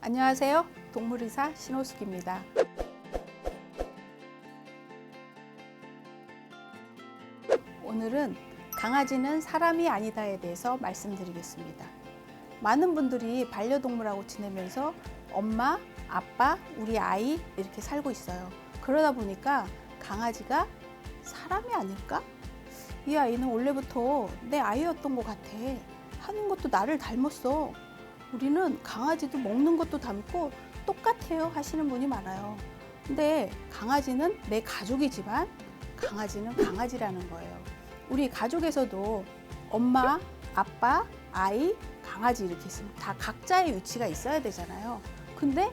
안녕하세요. 동물의사 신호숙입니다. 오늘은 강아지는 사람이 아니다에 대해서 말씀드리겠습니다. 많은 분들이 반려동물하고 지내면서 엄마, 아빠, 우리 아이 이렇게 살고 있어요. 그러다 보니까 강아지가 사람이 아닐까? 이 아이는 원래부터 내 아이였던 것 같아. 하는 것도 나를 닮았어. 우리는 강아지도 먹는 것도 닮고 똑같아요 하시는 분이 많아요. 근데 강아지는 내 가족이지만 강아지는 강아지라는 거예요. 우리 가족에서도 엄마, 아빠, 아이, 강아지 이렇게 있으면 다 각자의 위치가 있어야 되잖아요. 근데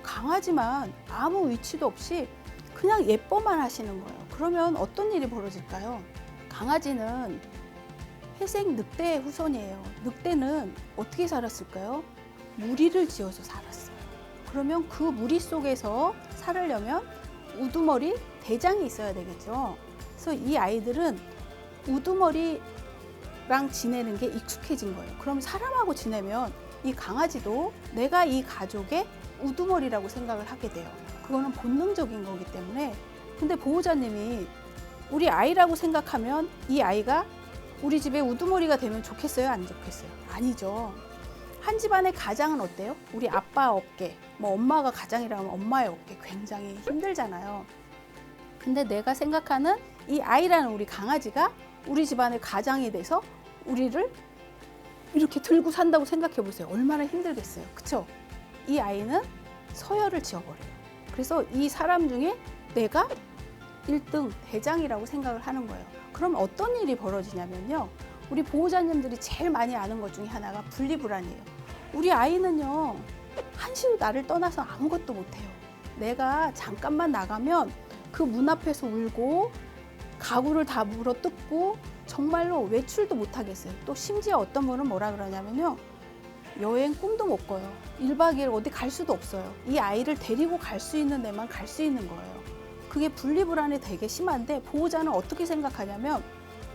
강아지만 아무 위치도 없이 그냥 예뻐만 하시는 거예요. 그러면 어떤 일이 벌어질까요? 강아지는 회색 늑대의 후손이에요. 늑대는 어떻게 살았을까요? 무리를 지어서 살았어요. 그러면 그 무리 속에서 살으려면 우두머리 대장이 있어야 되겠죠. 그래서 이 아이들은 우두머리랑 지내는 게 익숙해진 거예요. 그럼 사람하고 지내면 이 강아지도 내가 이 가족의 우두머리라고 생각을 하게 돼요. 그거는 본능적인 거기 때문에. 근데 보호자님이 우리 아이라고 생각하면 이 아이가 우리 집에 우두머리가 되면 좋겠어요? 안 좋겠어요? 아니죠. 한 집안의 가장은 어때요? 우리 아빠 어깨, 뭐 엄마가 가장이라면 엄마의 어깨 굉장히 힘들잖아요. 근데 내가 생각하는 이 아이라는 우리 강아지가 우리 집안의 가장이 돼서 우리를 이렇게 들고 산다고 생각해 보세요. 얼마나 힘들겠어요. 그쵸? 이 아이는 서열을 지어버려요. 그래서 이 사람 중에 내가 1등 대장이라고 생각을 하는 거예요. 그럼 어떤 일이 벌어지냐면요. 우리 보호자님들이 제일 많이 아는 것 중에 하나가 분리불안이에요. 우리 아이는요. 한시도 나를 떠나서 아무것도 못해요. 내가 잠깐만 나가면 그 문 앞에서 울고 가구를 다 물어뜯고 정말로 외출도 못하겠어요. 또 심지어 어떤 분은 뭐라 그러냐면요. 여행 꿈도 못 꿔요. 1박 2일 어디 갈 수도 없어요. 이 아이를 데리고 갈 수 있는 데만 갈 수 있는 거예요. 그게 분리불안이 되게 심한데 보호자는 어떻게 생각하냐면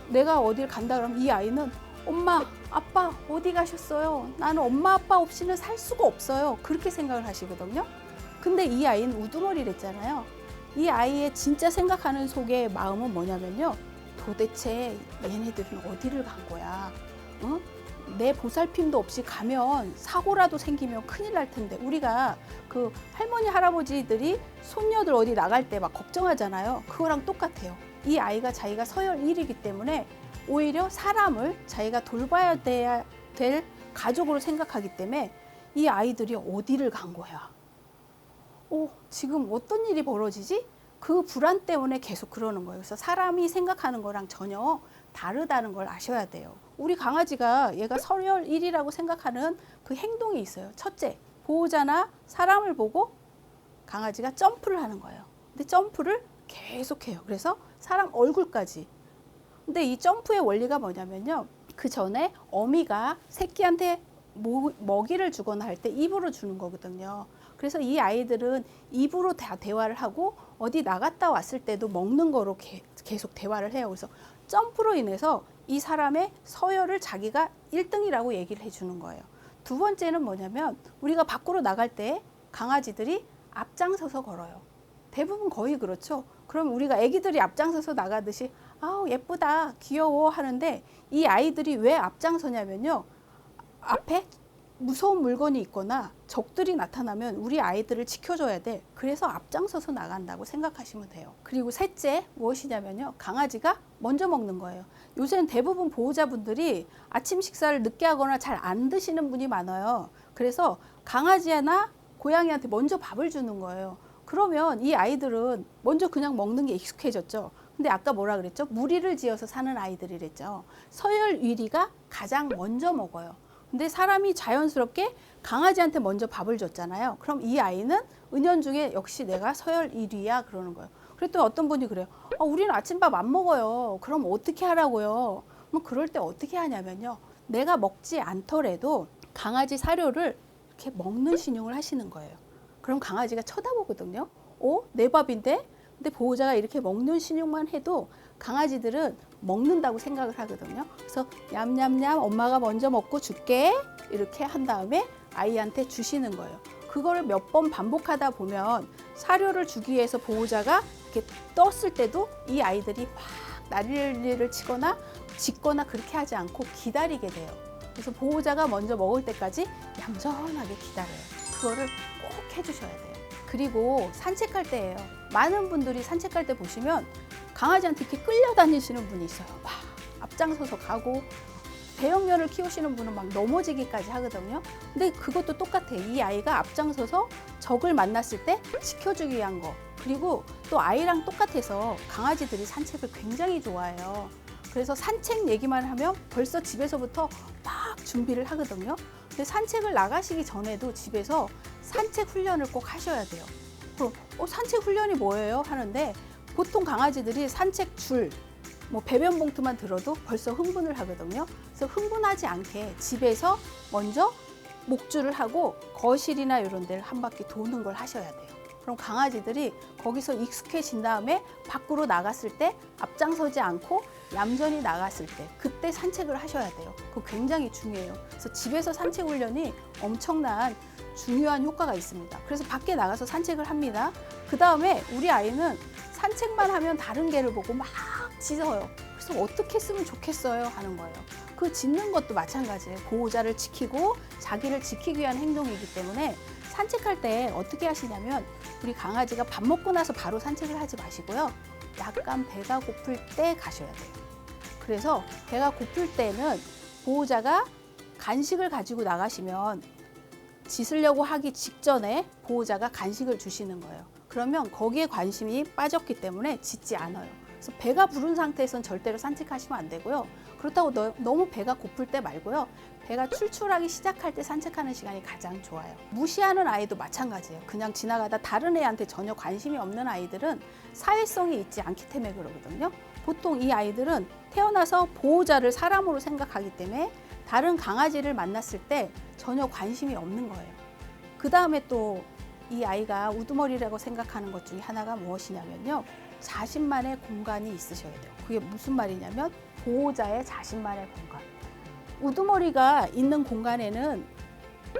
내가 어딜 간다 그러면 이 아이는 엄마, 아빠 어디 가셨어요? 나는 엄마, 아빠 없이는 살 수가 없어요. 그렇게 생각을 하시거든요. 근데 이 아이는 우두머리랬잖아요. 이 아이의 진짜 생각하는 속의 마음은 뭐냐면요. 도대체 얘네들은 어디를 간 거야? 어? 내 보살핌도 없이 가면 사고라도 생기면 큰일 날 텐데 우리가 그 할머니 할아버지들이 손녀들 어디 나갈 때 막 걱정하잖아요. 그거랑 똑같아요. 이 아이가 자기가 서열 1이기 때문에 오히려 사람을 자기가 돌봐야 될 가족으로 생각하기 때문에 이 아이들이 어디를 간 거야? 지금 어떤 일이 벌어지지? 그 불안 때문에 계속 그러는 거예요. 그래서 사람이 생각하는 거랑 전혀 다르다는 걸 아셔야 돼요. 우리 강아지가 얘가 서열 1이라고 생각하는 그 행동이 있어요. 첫째, 보호자나 사람을 보고 강아지가 점프를 하는 거예요. 근데 점프를 계속해요. 그래서 사람 얼굴까지. 근데 이 점프의 원리가 뭐냐면요. 그 전에 어미가 새끼한테 먹이를 주거나 할 때 입으로 주는 거거든요. 그래서 이 아이들은 입으로 다 대화를 하고 어디 나갔다 왔을 때도 먹는 거로 계속 대화를 해요. 그래서 점프로 인해서 이 사람의 서열을 자기가 1등이라고 얘기를 해주는 거예요. 두 번째는 뭐냐면 우리가 밖으로 나갈 때 강아지들이 앞장서서 걸어요. 대부분 거의 그렇죠. 그럼 우리가 애기들이 앞장서서 나가듯이 아우 예쁘다 귀여워 하는데 이 아이들이 왜 앞장서냐면요. 앞에 무서운 물건이 있거나 적들이 나타나면 우리 아이들을 지켜줘야 돼. 그래서 앞장서서 나간다고 생각하시면 돼요. 그리고 셋째 무엇이냐면요. 강아지가 먼저 먹는 거예요. 요새는 대부분 보호자분들이 아침 식사를 늦게 하거나 잘 안 드시는 분이 많아요. 그래서 강아지나 고양이한테 먼저 밥을 주는 거예요. 그러면 이 아이들은 먼저 그냥 먹는 게 익숙해졌죠. 근데 아까 뭐라 그랬죠? 무리를 지어서 사는 아이들이랬죠. 서열 1위가 가장 먼저 먹어요. 근데 사람이 자연스럽게 강아지한테 먼저 밥을 줬잖아요. 그럼 이 아이는 은연중에 역시 내가 서열 1위야 그러는 거예요. 그랬더니 어떤 분이 그래요. 우리는 아침밥 안 먹어요. 그럼 어떻게 하라고요? 그럼 그럴 때 어떻게 하냐면요. 내가 먹지 않더라도 강아지 사료를 이렇게 먹는 신용을 하시는 거예요. 그럼 강아지가 쳐다보거든요. 내 밥인데? 근데 보호자가 이렇게 먹는 신용만 해도 강아지들은 먹는다고 생각을 하거든요. 그래서 냠냠냠 엄마가 먼저 먹고 줄게 이렇게 한 다음에 아이한테 주시는 거예요. 그거를 몇 번 반복하다 보면 사료를 주기 위해서 보호자가 이렇게 떴을 때도 이 아이들이 막 난리를 치거나 짖거나 그렇게 하지 않고 기다리게 돼요. 그래서 보호자가 먼저 먹을 때까지 얌전하게 기다려요. 그거를 꼭 해주셔야 돼요. 그리고 산책할 때예요. 많은 분들이 산책할 때 보시면 강아지한테 이렇게 끌려다니시는 분이 있어요. 막 앞장서서 가고, 대형견을 키우시는 분은 막 넘어지기까지 하거든요. 근데 그것도 똑같아요. 이 아이가 앞장서서 적을 만났을 때 지켜주기 위한 거. 그리고 또 아이랑 똑같아서 강아지들이 산책을 굉장히 좋아해요. 그래서 산책 얘기만 하면 벌써 집에서부터 막 준비를 하거든요. 근데 산책을 나가시기 전에도 집에서 산책 훈련을 꼭 하셔야 돼요. 그럼 산책 훈련이 뭐예요? 하는데 보통 강아지들이 산책 줄, 배변 봉투만 들어도 벌써 흥분을 하거든요. 그래서 흥분하지 않게 집에서 먼저 목줄을 하고 거실이나 이런 데를 한 바퀴 도는 걸 하셔야 돼요. 그럼 강아지들이 거기서 익숙해진 다음에 밖으로 나갔을 때 앞장서지 않고 얌전히 나갔을 때 그때 산책을 하셔야 돼요. 그거 굉장히 중요해요. 그래서 집에서 산책 훈련이 엄청난 중요한 효과가 있습니다. 그래서 밖에 나가서 산책을 합니다. 그 다음에 우리 아이는 산책만 하면 다른 개를 보고 막 짖어요. 그래서 어떻게 했으면 좋겠어요 하는 거예요. 그 짖는 것도 마찬가지예요. 보호자를 지키고 자기를 지키기 위한 행동이기 때문에 산책할 때 어떻게 하시냐면 우리 강아지가 밥 먹고 나서 바로 산책을 하지 마시고요. 약간 배가 고플 때 가셔야 돼요. 그래서 배가 고플 때는 보호자가 간식을 가지고 나가시면 짖으려고 하기 직전에 보호자가 간식을 주시는 거예요. 그러면 거기에 관심이 빠졌기 때문에 짖지 않아요. 그래서 배가 부른 상태에서는 절대로 산책하시면 안 되고요. 그렇다고 너무 배가 고플 때 말고요. 배가 출출하기 시작할 때 산책하는 시간이 가장 좋아요. 무시하는 아이도 마찬가지예요. 그냥 지나가다 다른 애한테 전혀 관심이 없는 아이들은 사회성이 있지 않기 때문에 그러거든요. 보통 이 아이들은 태어나서 보호자를 사람으로 생각하기 때문에 다른 강아지를 만났을 때 전혀 관심이 없는 거예요. 그 다음에 또 이 아이가 우두머리라고 생각하는 것 중에 하나가 무엇이냐면요. 자신만의 공간이 있으셔야 돼요. 그게 무슨 말이냐면 보호자의 자신만의 공간. 우두머리가 있는 공간에는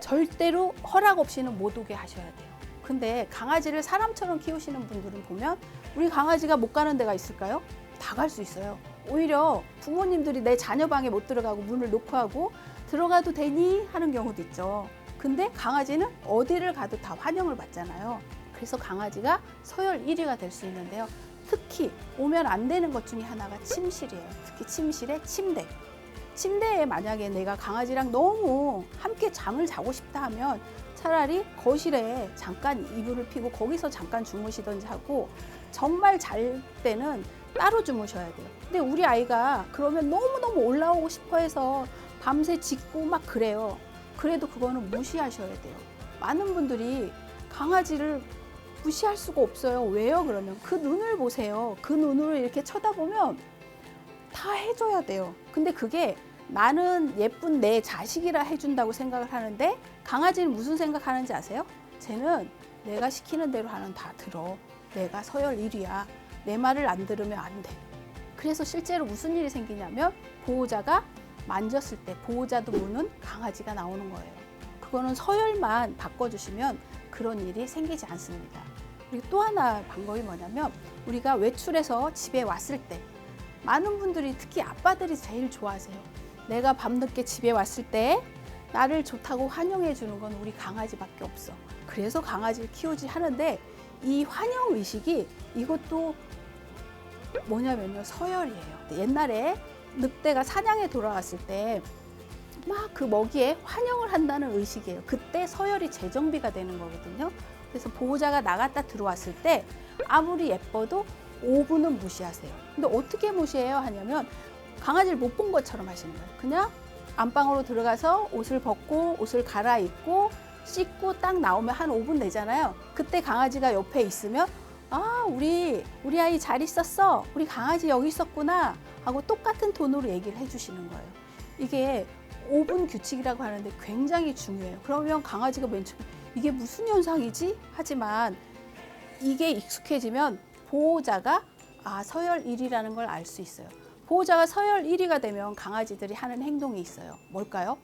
절대로 허락 없이는 못 오게 하셔야 돼요. 근데 강아지를 사람처럼 키우시는 분들은 보면 우리 강아지가 못 가는 데가 있을까요? 다 갈 수 있어요. 오히려 부모님들이 내 자녀 방에 못 들어가고 문을 놓고 하고 들어가도 되니? 하는 경우도 있죠. 근데 강아지는 어디를 가도 다 환영을 받잖아요. 그래서 강아지가 서열 1위가 될 수 있는데요. 특히 오면 안 되는 것 중에 하나가 침실이에요. 특히 침실에 침대. 침대에 만약에 내가 강아지랑 너무 함께 잠을 자고 싶다 하면 차라리 거실에 잠깐 이불을 피고 거기서 잠깐 주무시던지 하고 정말 잘 때는 따로 주무셔야 돼요. 근데 우리 아이가 그러면 너무너무 올라오고 싶어 해서 밤새 짖고 막 그래요. 그래도 그거는 무시하셔야 돼요. 많은 분들이 강아지를 무시할 수가 없어요. 왜요? 그러면 그 눈을 보세요. 그 눈으로 이렇게 쳐다보면 다 해줘야 돼요. 근데 그게 나는 예쁜 내 자식이라 해준다고 생각을 하는데 강아지는 무슨 생각하는지 아세요? 쟤는 내가 시키는 대로 하면 다 들어. 내가 서열 1위야. 내 말을 안 들으면 안 돼. 그래서 실제로 무슨 일이 생기냐면 보호자가 만졌을 때 보호자도 무는 강아지가 나오는 거예요. 그거는 서열만 바꿔주시면 그런 일이 생기지 않습니다. 그리고 또 하나 방법이 뭐냐면 우리가 외출해서 집에 왔을 때 많은 분들이 특히 아빠들이 제일 좋아하세요. 내가 밤늦게 집에 왔을 때 나를 좋다고 환영해 주는 건 우리 강아지밖에 없어. 그래서 강아지를 키우지 하는데 이 환영 의식이 이것도 뭐냐면요. 서열이에요. 옛날에 늑대가 사냥에 돌아왔을 때 막 그 먹이에 환영을 한다는 의식이에요. 그때 서열이 재정비가 되는 거거든요. 그래서 보호자가 나갔다 들어왔을 때 아무리 예뻐도 5분은 무시하세요. 근데 어떻게 무시해요? 하냐면 강아지를 못 본 것처럼 하시는 거예요. 그냥 안방으로 들어가서 옷을 벗고 옷을 갈아입고 씻고 딱 나오면 한 5분 되잖아요. 그때 강아지가 옆에 있으면 아, 우리 아이 잘 있었어. 우리 강아지 여기 있었구나 하고 똑같은 톤으로 얘기를 해주시는 거예요. 이게 5분 규칙이라고 하는데 굉장히 중요해요. 그러면 강아지가 맨 처음에 이게 무슨 현상이지? 하지만 이게 익숙해지면 보호자가 서열 1위라는 걸 알 수 있어요. 보호자가 서열 1위가 되면 강아지들이 하는 행동이 있어요. 뭘까요?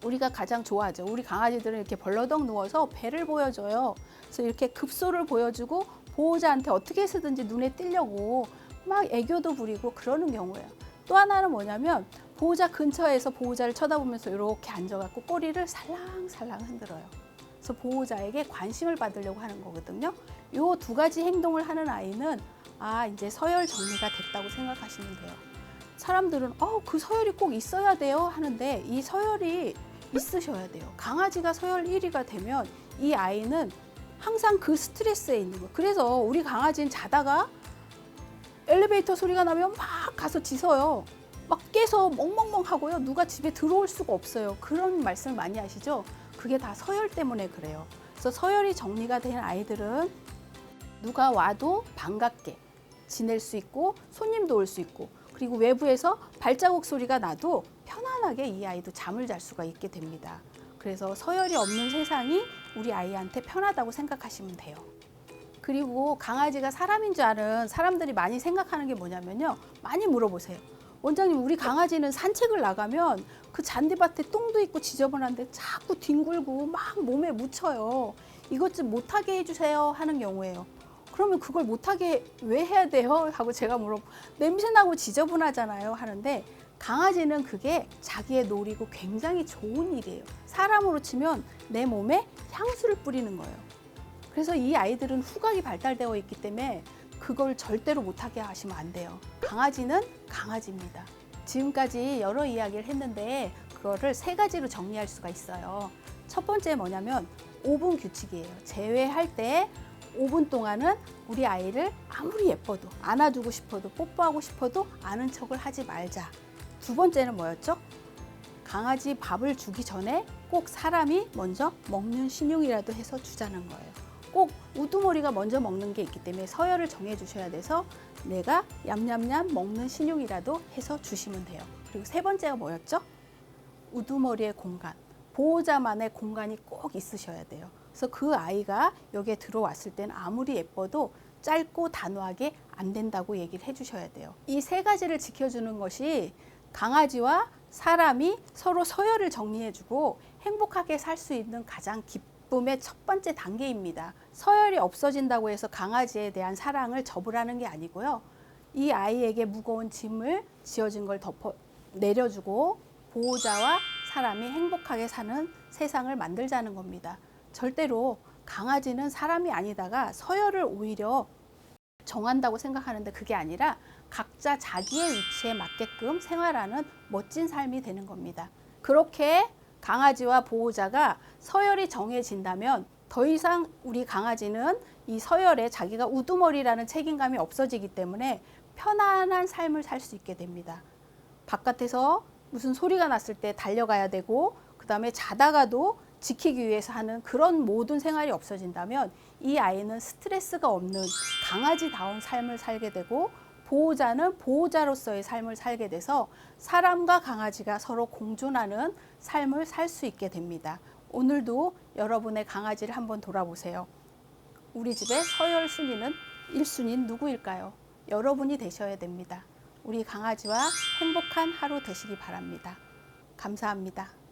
우리가 가장 좋아하죠. 우리 강아지들은 이렇게 벌러덩 누워서 배를 보여줘요. 그래서 이렇게 급소를 보여주고 보호자한테 어떻게 해서든지 눈에 띄려고 막 애교도 부리고 그러는 경우예요. 또 하나는 뭐냐면 보호자 근처에서 보호자를 쳐다보면서 이렇게 앉아갖고 꼬리를 살랑살랑 흔들어요. 그래서 보호자에게 관심을 받으려고 하는 거거든요. 이 두 가지 행동을 하는 아이는 이제 서열 정리가 됐다고 생각하시면 돼요. 사람들은 그 서열이 꼭 있어야 돼요 하는데 이 서열이 있으셔야 돼요. 강아지가 서열 1위가 되면 이 아이는 항상 그 스트레스에 있는 거예요. 그래서 우리 강아지는 자다가 엘리베이터 소리가 나면 막 가서 짖어요. 막 깨서 멍멍멍 하고요. 누가 집에 들어올 수가 없어요. 그런 말씀을 많이 하시죠. 그게 다 서열 때문에 그래요. 그래서 서열이 정리가 된 아이들은 누가 와도 반갑게 지낼 수 있고 손님도 올 수 있고 그리고 외부에서 발자국 소리가 나도 편안하게 이 아이도 잠을 잘 수가 있게 됩니다. 그래서 서열이 없는 세상이 우리 아이한테 편하다고 생각하시면 돼요. 그리고 강아지가 사람인 줄 아는 사람들이 많이 생각하는 게 뭐냐면요. 많이 물어보세요. 원장님, 우리 강아지는 산책을 나가면 그 잔디밭에 똥도 있고 지저분한데 자꾸 뒹굴고 막 몸에 묻혀요. 이것 좀 못하게 해주세요 하는 경우에요. 그러면 그걸 못하게 왜 해야 돼요? 하고 제가 냄새나고 지저분하잖아요 하는데 강아지는 그게 자기의 놀이고 굉장히 좋은 일이에요. 사람으로 치면 내 몸에 향수를 뿌리는 거예요. 그래서 이 아이들은 후각이 발달되어 있기 때문에 그걸 절대로 못하게 하시면 안 돼요. 강아지는 강아지입니다. 지금까지 여러 이야기를 했는데 그거를 3가지로 정리할 수가 있어요. 첫 번째 뭐냐면 5분 규칙이에요. 재회할 때 5분 동안은 우리 아이를 아무리 예뻐도 안아주고 싶어도 뽀뽀하고 싶어도 아는 척을 하지 말자. 두 번째는 뭐였죠? 강아지 밥을 주기 전에 꼭 사람이 먼저 먹는 신용이라도 해서 주자는 거예요. 꼭 우두머리가 먼저 먹는 게 있기 때문에 서열을 정해 주셔야 돼서 내가 얌얌얌 먹는 신용이라도 해서 주시면 돼요. 그리고 3번째가 뭐였죠? 우두머리의 공간. 보호자만의 공간이 꼭 있으셔야 돼요. 그래서 그 아이가 여기에 들어왔을 때는 아무리 예뻐도 짧고 단호하게 안 된다고 얘기를 해주셔야 돼요. 이 3가지를 지켜주는 것이 강아지와 사람이 서로 서열을 정리해주고 행복하게 살 수 있는 가장 기쁨의 첫 번째 단계입니다. 서열이 없어진다고 해서 강아지에 대한 사랑을 접으라는 게 아니고요. 이 아이에게 무거운 짐을 지어진 걸 내려주고 보호자와 사람이 행복하게 사는 세상을 만들자는 겁니다. 절대로 강아지는 사람이 아니다가 서열을 오히려 정한다고 생각하는데 그게 아니라 각자 자기의 위치에 맞게끔 생활하는 멋진 삶이 되는 겁니다. 그렇게 강아지와 보호자가 서열이 정해진다면 더 이상 우리 강아지는 이 서열에 자기가 우두머리라는 책임감이 없어지기 때문에 편안한 삶을 살 수 있게 됩니다. 바깥에서 무슨 소리가 났을 때 달려가야 되고 그 다음에 자다가도 지키기 위해서 하는 그런 모든 생활이 없어진다면 이 아이는 스트레스가 없는 강아지다운 삶을 살게 되고 보호자는 보호자로서의 삶을 살게 돼서 사람과 강아지가 서로 공존하는 삶을 살 수 있게 됩니다. 오늘도 여러분의 강아지를 한번 돌아보세요. 우리 집의 서열 순위는 1순위는 누구일까요? 여러분이 되셔야 됩니다. 우리 강아지와 행복한 하루 되시기 바랍니다. 감사합니다.